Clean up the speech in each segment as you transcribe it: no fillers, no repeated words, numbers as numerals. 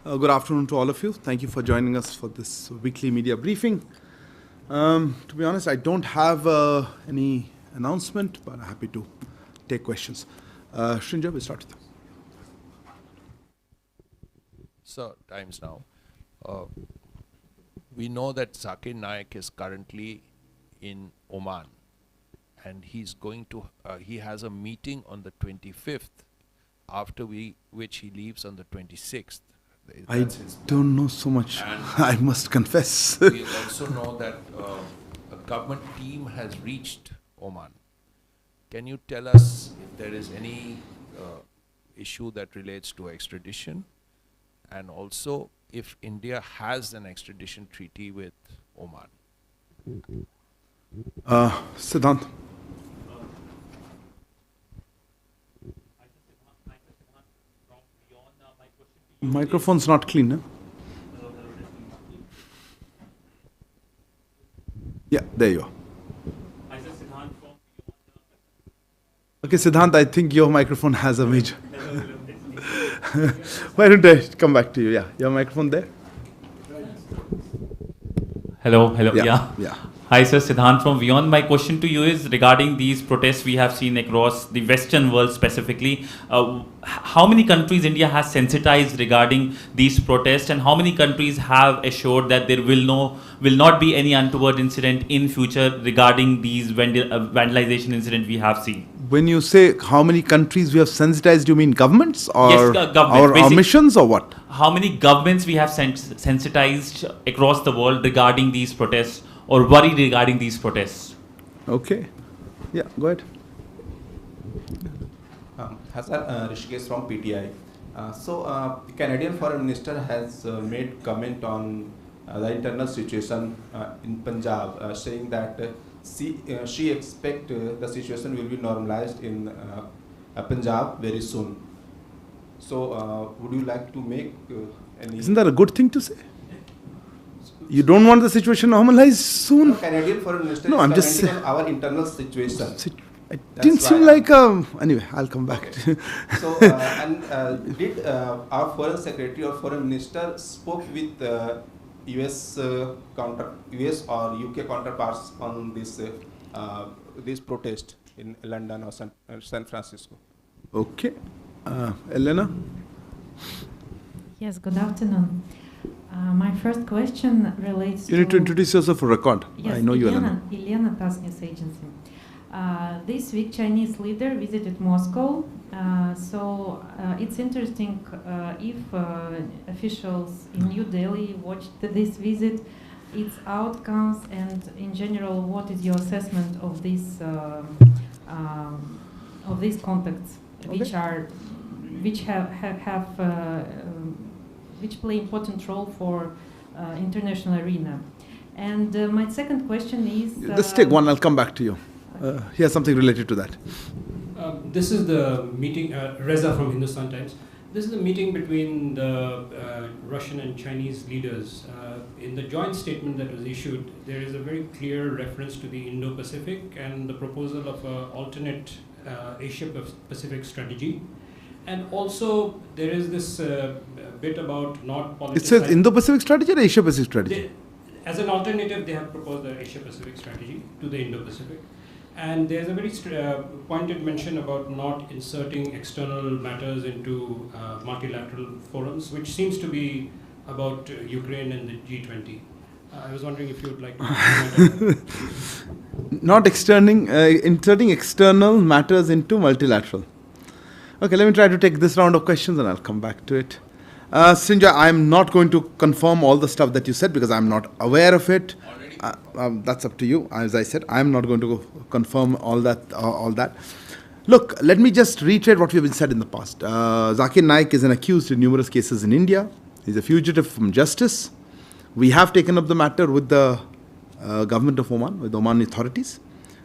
Good afternoon to all of you. Thank you for joining us for this weekly media briefing. To be honest, I don't have any announcement, but I'm happy to take questions. Srinja, we'll start with you. So, times now. We know that Zakir Naik is currently in Oman, and he has a meeting on the 25th, after which he leaves on the 26th. I don't know so much, I must confess. We also know that a government team has reached Oman. Can you tell us if there is any issue that relates to extradition, and also if India has an extradition treaty with Oman? Siddhant. Microphone's not clean, no? Yeah, there you are. Okay, Siddhant, I think your microphone has a major. Why don't I come back to you? Yeah, your microphone there? Hello. Yeah. Hi, sir. Siddhant from Beyond. My question to you is regarding these protests we have seen across the Western world specifically. How many countries India has sensitized regarding these protests, and how many countries have assured that there will not be any untoward incident in future regarding these vandalization incident we have seen? When you say how many countries we have sensitized, you mean governments or Yes, governments. our missions or what? How many governments we have sensitized across the world regarding these protests, or worry regarding these protests? Okay. Yeah, go ahead. Hassan Rishikesh from PTI. The Canadian Foreign Minister has made comment on the internal situation in Punjab, saying that she expects the situation will be normalized in Punjab very soon. So, would you like to make any... Isn't that a good thing to say? You don't want the situation normalized soon? No, Canadian Foreign Minister No, is I'm just commenting on our internal situation. It didn't seem like anyway, I'll come back. Okay. So, did our Foreign Secretary or Foreign Minister spoke with US or UK counterparts on this protest in London or San Francisco? Okay. Elena? Yes, good afternoon. My first question relates You need to introduce yourself for record. Yes, I know you, Elena. Elena, TASS News Agency. This week, Chinese leader visited Moscow. So it's interesting if officials in New Delhi watched this visit, its outcomes, and in general, what is your assessment of these contacts, Okay. which play important role for international arena. And my second question is... Just take one, I'll come back to you. Here's something related to that. This is the meeting, Reza from Hindustan Times. This is the meeting between the Russian and Chinese leaders. In the joint statement that was issued, there is a very clear reference to the Indo-Pacific and the proposal of an alternate Asia-Pacific strategy. And also, there is this bit about not politicizing... It says Indo-Pacific strategy or Asia-Pacific strategy? As an alternative, they have proposed the Asia-Pacific strategy to the Indo-Pacific. And there's a very pointed mention about not inserting external matters into multilateral forums, which seems to be about Ukraine and the G20. I was wondering if you would like to comment on that. Not inserting external matters into multilateral. Okay, let me try to take this round of questions and I'll come back to it. Sinja, I'm not going to confirm all the stuff that you said because I'm not aware of it. That's up to you. As I said, I'm not going to confirm all that. Look, let me just reiterate what we've been said in the past. Zakir Naik is an accused in numerous cases in India. He's a fugitive from justice. We have taken up the matter with the government of Oman, with the Oman authorities,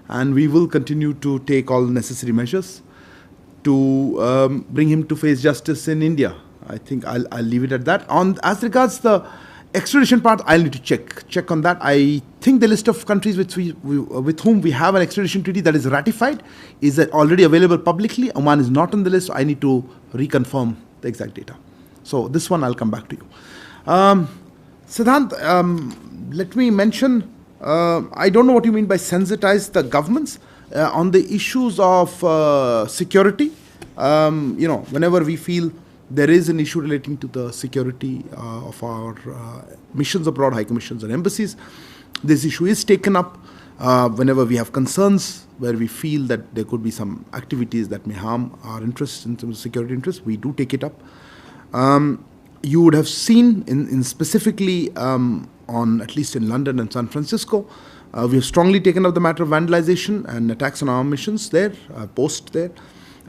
and we will continue to take all necessary measures to bring him to face justice in India. I think I'll leave it at that. As regards the extradition part, I'll need to check on that. I think the list of countries with whom we have an extradition treaty that is ratified is already available publicly. Oman is not on the list, so I need to reconfirm the exact data. So this one I'll come back to you. Siddhant, let me mention, I don't know what you mean by sensitize the governments on the issues of security. Whenever we feel there is an issue relating to the security of our missions abroad, high commissions and embassies, this issue is taken up. Whenever we have concerns where we feel that there could be some activities that may harm our interests in terms of security interests, we do take it up. You would have seen in specifically on at least in London and San Francisco, we have strongly taken up the matter of vandalization and attacks on our missions there, post there.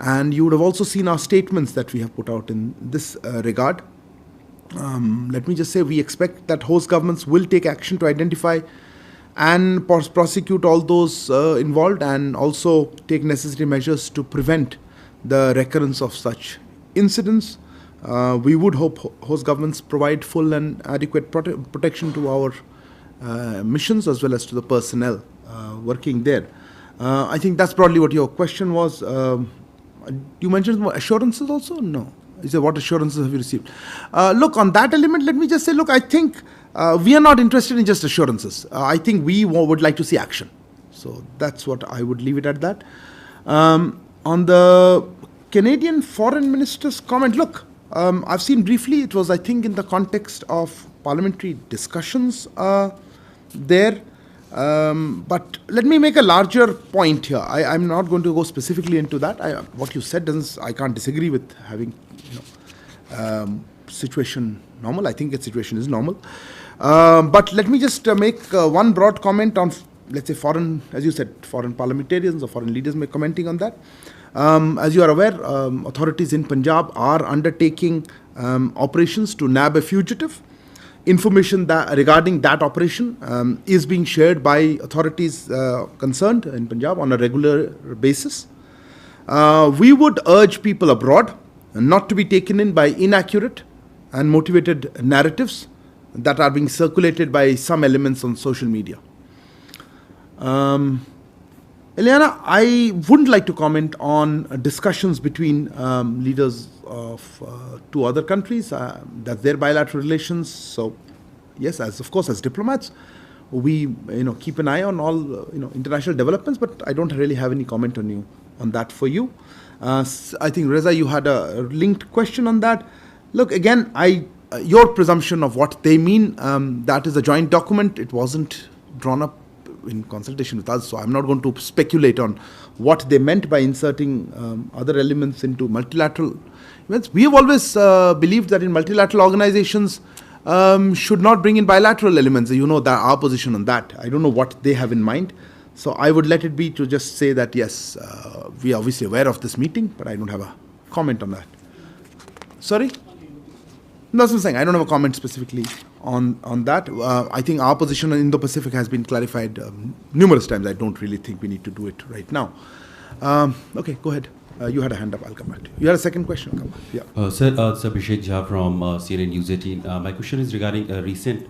And you would have also seen our statements that we have put out in this regard. Let me just say we expect that host governments will take action to identify and prosecute all those involved, and also take necessary measures to prevent the recurrence of such incidents. We would hope host governments provide full and adequate protection to our missions as well as to the personnel working there. I think that's probably what your question was. You mentioned assurances also? No. You said, what assurances have you received? Look, on that element, let me just say, look, I think we are not interested in just assurances. I think we would like to see action. So that's what I would leave it at that. On the Canadian Foreign Minister's comment, look, I've seen briefly, it was, I think, in the context of parliamentary discussions there. But let me make a larger point here. I'm not going to go specifically into that. What you said I can't disagree with having situation normal. I think its situation is normal. But let me just make one broad comment on, let's say, foreign, as you said, foreign parliamentarians or foreign leaders may commenting on that. As you are aware, authorities in Punjab are undertaking operations to nab a fugitive. Information regarding that operation is being shared by authorities concerned in Punjab on a regular basis. We would urge people abroad not to be taken in by inaccurate and motivated narratives that are being circulated by some elements on social media. Eliana, I wouldn't like to comment on discussions between leaders of two other countries. That's their bilateral relations. So, yes, as diplomats, we keep an eye on all international developments. But I don't really have any comment on that for you. I think Reza, you had a linked question on that. Look, again, your presumption of what they mean, that is a joint document. It wasn't drawn up in consultation with us, so I'm not going to speculate on what they meant by inserting other elements into multilateral events. We have always believed that in multilateral organizations should not bring in bilateral elements. You know that our position on that. I don't know what they have in mind. So I would let it be to just say that, yes, we are obviously aware of this meeting, but I don't have a comment on that. Sorry? No, that's what I'm saying. I don't have a comment specifically on that. I think our position on Indo-Pacific has been clarified numerous times. I don't really think we need to do it right now. Okay, go ahead. You had a hand up. I'll come back to you. You had a second question? Come back. Yeah. Sir, it's Abhishek Jha from CNN News 18. My question is regarding a recent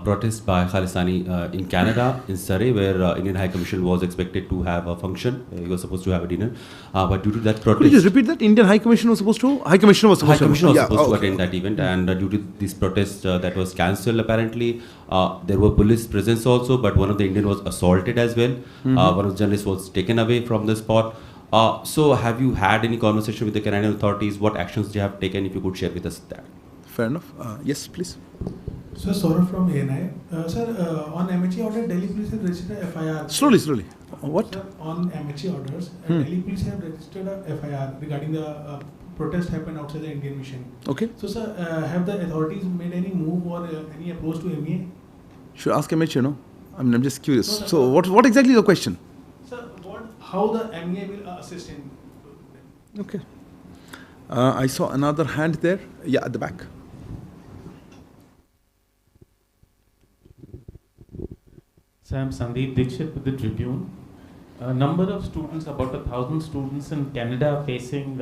protest by Khalistani in Canada, in Surrey, where Indian High Commission was expected to have a function. He was supposed to have a dinner. But due to that protest... Could you just repeat that? Indian High Commission was supposed to? High Commissioner was supposed to attend that event. And due to this protest that was cancelled, apparently, there were police presence also, but one of the Indian was assaulted as well. One of the journalists was taken away from the spot. So have you had any conversation with the Canadian authorities? What actions they have taken, if you could share with us that? Fair enough. Yes, please. Sir, Saurabh from ANI. Sir, on MHE order, Delhi police have registered a FIR. Slowly. What? Sir, on MHE orders, Delhi police have registered a FIR regarding the protest happened outside the Indian mission. Okay. So, sir, have the authorities made any move or any approach to MEA? Should ask MHE, I'm just curious. No, so what exactly is the question? Sir, how the MEA will assist in... Okay. I saw another hand there. Yeah, at the back. So I'm Sandeep Dixit with the Tribune. A number of students, about 1,000 students in Canada, are facing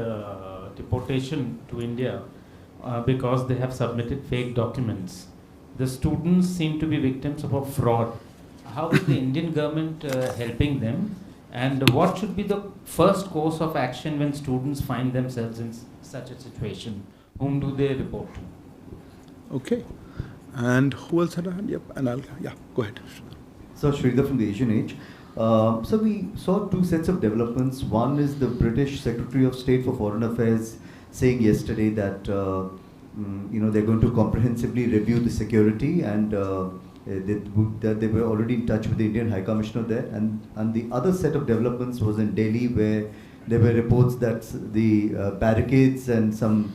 deportation to India because they have submitted fake documents. The students seem to be victims of a fraud. How is the Indian government helping them? And what should be the first course of action when students find themselves in such a situation? whom do they report to? Okay. And who else had a hand? Yep. And go ahead. So Sridhar from the Asian Age. So we saw two sets of developments. One is the British Secretary of State for Foreign Affairs saying yesterday that they're going to comprehensively review the security, and they were already in touch with the Indian High Commissioner there. And the other set of developments was in Delhi, where there were reports that the barricades and some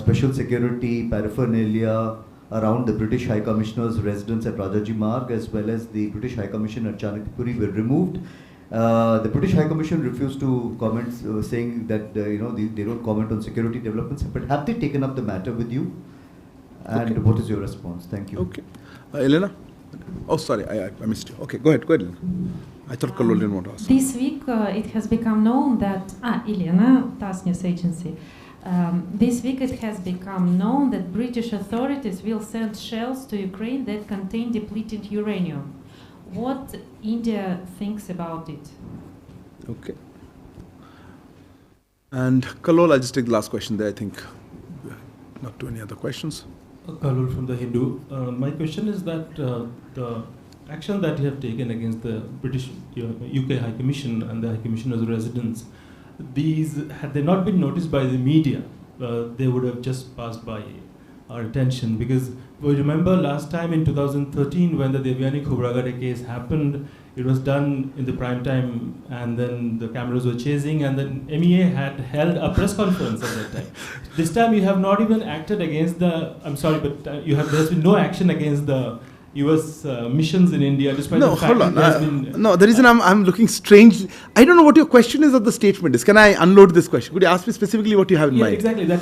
special security paraphernalia around the British High Commissioner's residence at Rajaji Marg, as well as the British High Commission at Chanakpuri, were removed. The British High Commission refused to comment, saying that they don't comment on security developments. But have they taken up the matter with you? And what is your response? Thank you. Okay. Elena? Oh, sorry, I missed you. Okay, go ahead, Elena. I thought Kalol didn't want to ask. This week it has become known that... Elena, TASS News Agency. This week it has become known that British authorities will send shells to Ukraine that contain depleted uranium. What India thinks about it? Okay. And Kalol, I'll just take the last question there, I think. Not too any other questions. Kalul from the Hindu. My question is that the action that you have taken against the British UK High Commission and the High Commissioner's residence, these, had they not been noticed by the media, they would have just passed by our attention. Because we remember last time in 2013 when the Devyani Khobragade case happened, it was done in the prime time, and then the cameras were chasing, and then MEA had held a press conference at that time. This time you have not even acted against the, I'm sorry, but there's been no action against the US missions in India, despite the fact that there's been... No, the reason I'm looking strangely, I don't know what your question is or the statement is. Can I unload this question? Could you ask me specifically what you have in mind? Exactly. That,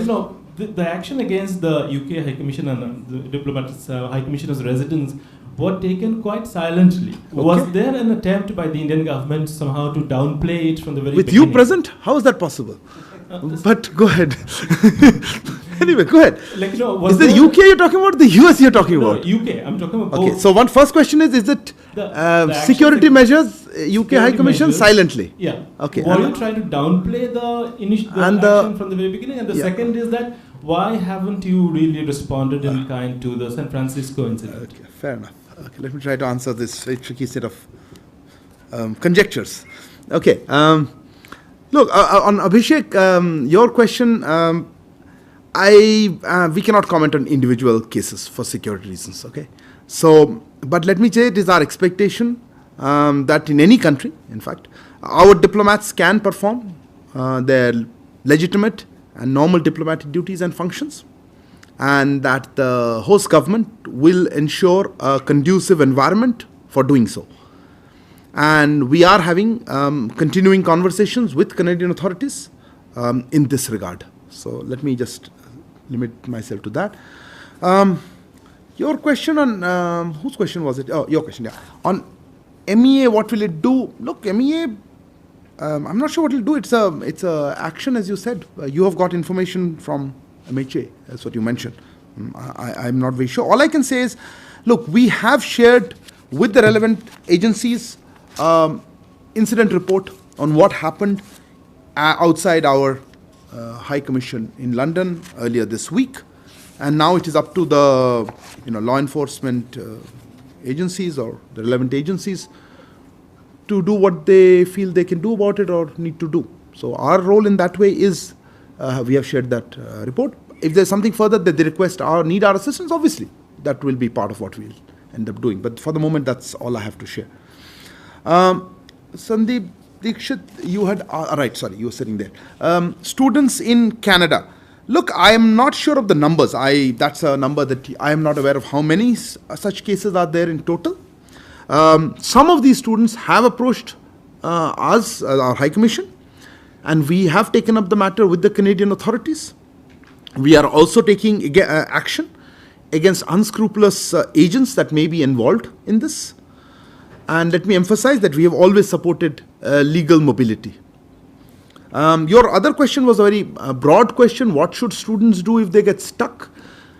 the action against the UK High Commission and the diplomats, High Commissioner's residence were taken quite silently. Okay. Was there an attempt by the Indian government somehow to downplay it from the very beginning? With you present? How is that possible? But go ahead. Anyway, go ahead. Is the UK you're talking about or the US you're talking about? UK. I'm talking about Okay, so first question is it the security measures, UK High Commission, silently? Yeah. Okay. Were you trying to downplay the action from the very beginning? And the second is that why haven't you really responded in kind to the San Francisco incident? Okay, fair enough. Okay, let me try to answer this very tricky set of conjectures. Okay. Look, on Abhishek, your question, we cannot comment on individual cases for security reasons, okay? So, but let me say it is our expectation that in any country, in fact, our diplomats can perform their legitimate and normal diplomatic duties and functions, and that the host government will ensure a conducive environment for doing so. And we are having continuing conversations with Canadian authorities in this regard. So let me just limit myself to that. Your question on, whose question was it? Oh, your question, yeah. On MEA, what will it do? Look, MEA, I'm not sure what it will do. It's a action, as you said. You have got information from MHA, that's what you mentioned. I'm not very sure. All I can say is, look, we have shared with the relevant agencies incident report on what happened outside our High Commission in London earlier this week, and now it is up to the law enforcement agencies or the relevant agencies to do what they feel they can do about it or need to do. So our role in that way is we have shared that report. If there's something further that they request or need our assistance, obviously that will be part of what we'll end up doing. But for the moment, that's all I have to share. Sandeep Dikshit, you had, right, sorry, you were sitting there. Students in Canada. Look, I am not sure of the numbers. That's a number that I am not aware of how many such cases are there in total. Some of these students have approached us, our High Commission, and we have taken up the matter with the Canadian authorities. We are also taking action against unscrupulous agents that may be involved in this. And let me emphasize that we have always supported legal mobility. Your other question was a very broad question. What should students do if they get stuck?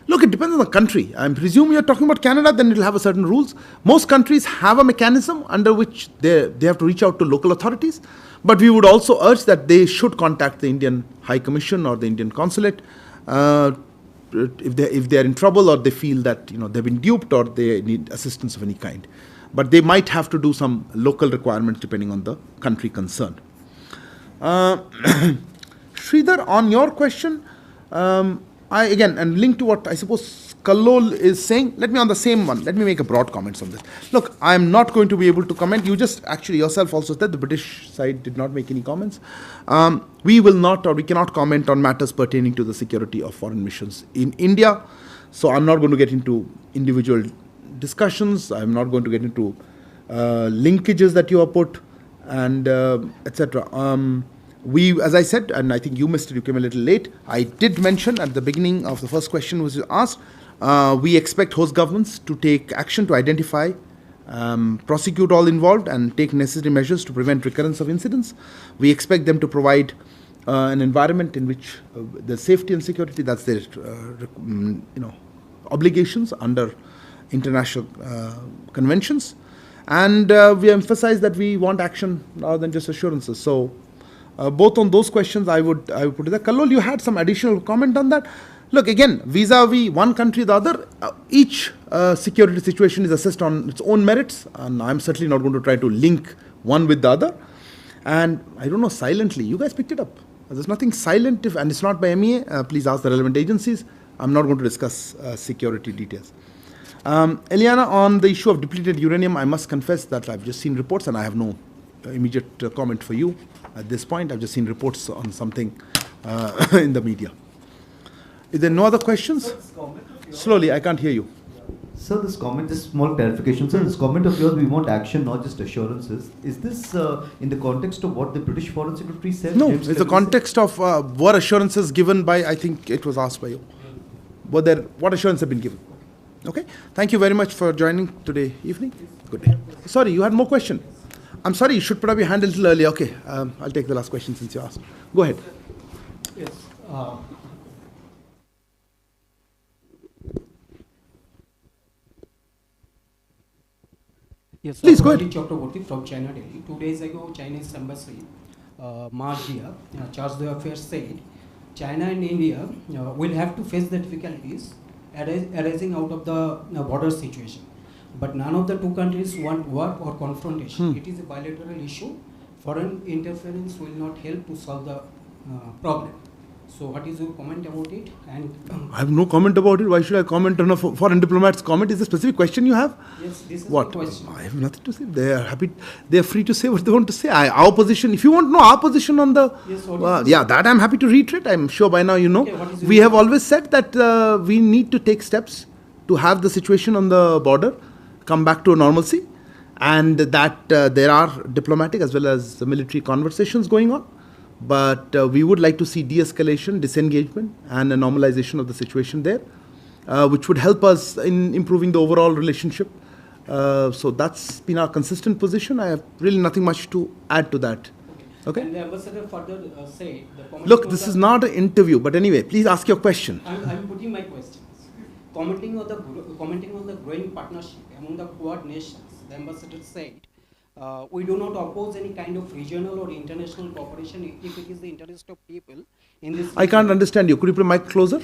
Look, it depends on the country. I presume you're talking about Canada, then it will have a certain rules. Most countries have a mechanism under which they have to reach out to local authorities. But we would also urge that they should contact the Indian High Commission or the Indian Consulate if they are in trouble, or they feel that they've been duped, or they need assistance of any kind. But they might have to do some local requirements depending on the country concerned. Sridhar, on your question, I again, and linked to what I suppose Kallol is saying, let me make a broad comments on this. Look, I am not going to be able to comment. You just actually yourself also said the British side did not make any comments. We will not, or we cannot comment on matters pertaining to the security of foreign missions in India. So I'm not going to get into individual discussions. I'm not going to get into linkages that you have put, and etc. As I said, and I think you missed it, you came a little late, I did mention at the beginning of the first question was asked, we expect host governments to take action to identify, prosecute all involved, and take necessary measures to prevent recurrence of incidents. We expect them to provide an environment in which the safety and security, that's their obligations under international conventions. And we emphasize that we want action rather than just assurances. So both on those questions, I would put it there. Kallol, you had some additional comment on that. Look, again, vis-a-vis one country or the other, each security situation is assessed on its own merits, and I'm certainly not going to try to link one with the other. And I don't know, silently, you guys picked it up. There's nothing silent, and it's not by MEA. Please ask the relevant agencies. I'm not going to discuss security details. Eliana, on the issue of depleted uranium, I must confess that I've just seen reports, and I have no immediate comment for you at this point. I've just seen reports on something in the media. Is there no other questions? Slowly, I can't hear you. Sir, this comment, just small clarification. Sir, this comment of yours, we want action, not just assurances. Is this in the context of what the British Foreign Secretary said? No, it's the context of what assurances given by, I think it was asked by you. What assurances have been given? Okay. Thank you very much for joining today evening. Good day. Sorry, you had more question. I'm sorry, you should put up your hand a little early. Okay, I'll take the last question since you asked. Go ahead. Yes. Yes, please go ahead. Chakraborty from China, Delhi. 2 days ago, Chinese embassy, Margia, chargé d'affaires said, China and India will have to face the difficulties arising out of the border situation. But none of the two countries want war or confrontation. It is a bilateral issue. Foreign interference will not help to solve the problem. So what is your comment about it? And I have no comment about it. Why should I comment on a foreign diplomat's comment? Is there a specific question you have? Yes, this is what? the question. I have nothing to say. They are happy. They are free to say what they want to say. Our position, if you want to know our position on the... Yes, that I'm happy to reiterate. I'm sure by now you know. Okay, we have always said that we need to take steps to have the situation on the border come back to a normalcy, and that there are diplomatic as well as military conversations going on. But we would like to see de-escalation, disengagement, and a normalization of the situation there, which would help us in improving the overall relationship. So that's been our consistent position. I have really nothing much to add to that. Okay? And the ambassador further said... Look, this is not an interview, but anyway, please ask your question. I'm putting my questions. Commenting on the growing partnership among the Quad nations, the ambassador said, we do not oppose any kind of regional or international cooperation if it is the interest of people in this... I can't understand you. Could you put the mic closer?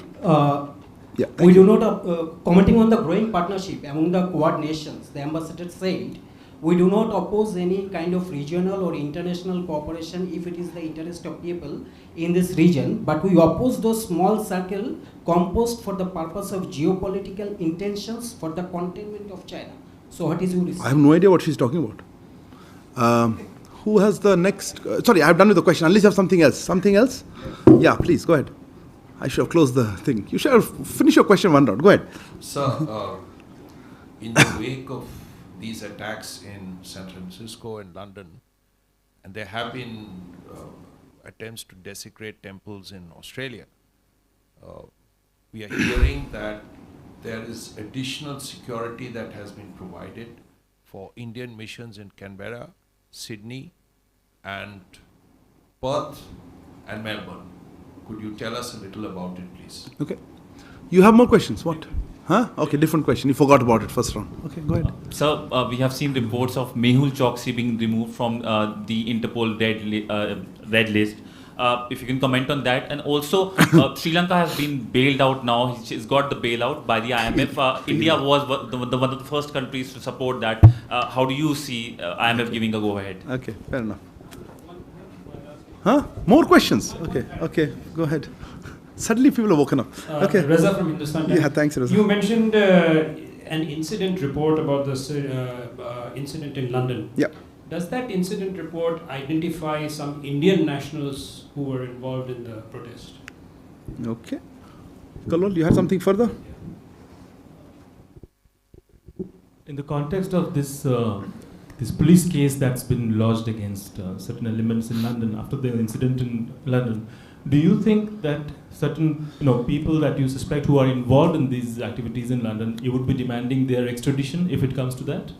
Yeah. We do not, commenting on the growing partnership among the Quad nations, the ambassador said, we do not oppose any kind of regional or international cooperation if it is the interest of people in this region, but we oppose those small circle composed for the purpose of geopolitical intentions for the containment of China. So what is your response? I have no idea what she's talking about. Who has the next? Sorry, I've done with the question. Unless you have something else. Something else? Yeah, please, go ahead. I should have closed the thing. You should have finished your question one round. Go ahead. Sir, in the wake of these attacks in San Francisco and London, and there have been attempts to desecrate temples in Australia, we are hearing that there is additional security that has been provided for Indian missions in Canberra, Sydney, and Perth and Melbourne. Could you tell us a little about it, please? Okay. You have more questions? What? Huh? Okay, different question. You forgot about it first round. Okay, go ahead. Sir, we have seen reports of Mehul Choksi being removed from the Interpol red list. If you can comment on that. And also, Sri Lanka has been bailed out now. It's got the bailout by the IMF. India was one of the first countries to support that. How do you see IMF giving a go-ahead? Okay, fair enough. Huh? More questions? Okay, go ahead. Suddenly people are woken up. Okay. Reza from Hindustan Times. Yeah, thanks, Reza. You mentioned an incident report about this incident in London. Yeah. Does that incident report identify some Indian nationals who were involved in the protest? Okay. Kalol, you have something further? In the context of this this police case that's been lodged against certain elements in London after the incident in London, do you think that certain people that you suspect who are involved in these activities in London, you would be demanding their extradition if it comes to that?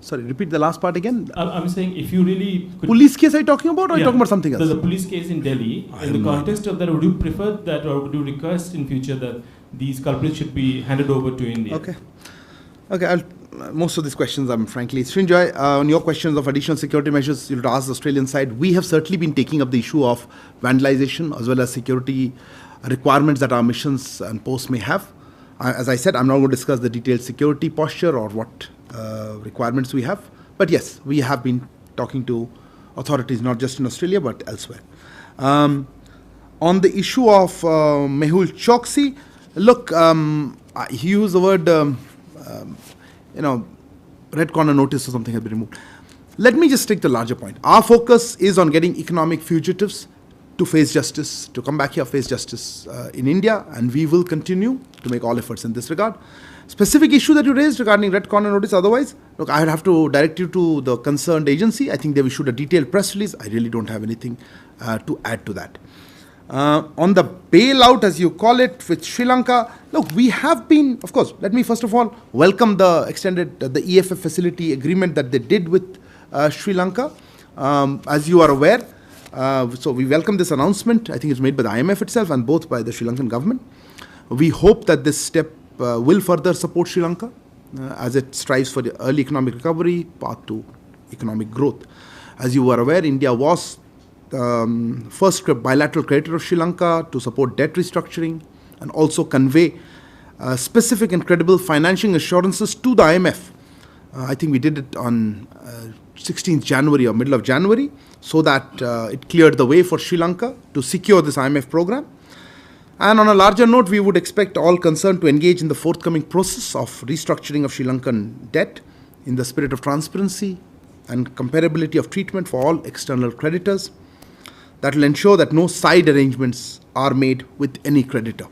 Sorry, repeat the last part again. I'm saying if you really could, police case are you talking about, or are you talking about something else? The police case in Delhi. In the context of that, would you prefer that, or would you request in future that these culprits should be handed over to India? Okay. Most of these questions, I'm frankly, Srinjoy, on your questions of additional security measures, you'll ask the Australian side. We have certainly been taking up the issue of vandalization as well as security requirements that our missions and posts may have. As I said, I'm not going to discuss the detailed security posture or what requirements we have. But yes, we have been talking to authorities not just in Australia but elsewhere. On the issue of Mehul Choksi, look, he used the word red corner notice or something has been removed. Let me just take the larger point. Our focus is on getting economic fugitives to face justice, to come back here, face justice in India, and we will continue to make all efforts in this regard. Specific issue that you raised regarding red corner notice, otherwise, look, I would have to direct you to the concerned agency. I think they've issued a detailed press release. I really don't have anything to add to that. On the bailout, as you call it, with Sri Lanka, look, we have been, of course, let me first of all welcome the extended, the EFF facility agreement that they did with Sri Lanka. As you are aware, so we welcome this announcement. I think it's made by the IMF itself and both by the Sri Lankan government. We hope that this step will further support Sri Lanka as it strives for the early economic recovery, path to economic growth. As you are aware, India was first bilateral creditor of Sri Lanka to support debt restructuring and also convey specific and credible financing assurances to the IMF. I think we did it on 16th January or middle of January, so that it cleared the way for Sri Lanka to secure this IMF program. And on a larger note, we would expect all concerned to engage in the forthcoming process of restructuring of Sri Lankan debt in the spirit of transparency and comparability of treatment for all external creditors. That will ensure that no side arrangements are made with any creditor.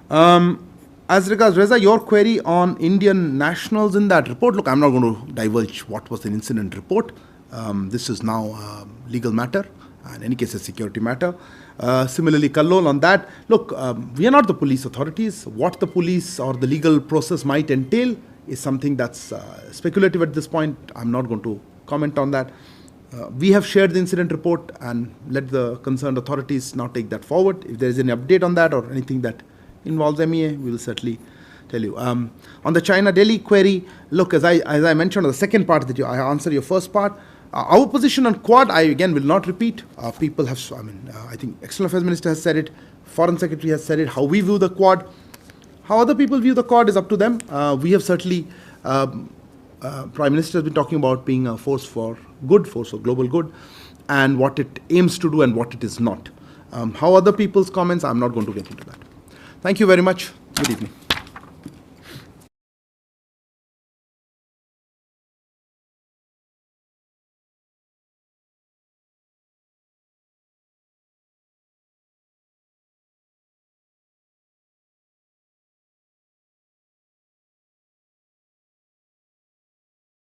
As regards, Reza, your query on Indian nationals in that report, look, I'm not going to divulge what was the incident report. This is now a legal matter, in any case a security matter. Similarly, Kallol, on that, look, we are not the police authorities. What the police or the legal process might entail is something that's speculative at this point. I'm not going to comment on that. We have shared the incident report and let the concerned authorities now take that forward. If there is any update on that or anything that involves MEA, we will certainly tell you. On the China-Delhi query, look, as I mentioned on the second part that I answered your first part, our position on Quad, I again will not repeat. People have, I think External Affairs Minister has said it, Foreign Secretary has said it, how we view the Quad. How other people view the Quad is up to them. We have certainly, Prime Minister has been talking about being a force for good, force for global good, and what it aims to do and what it is not. How other people's comments, I'm not going to get into that. Thank you very much. Good evening.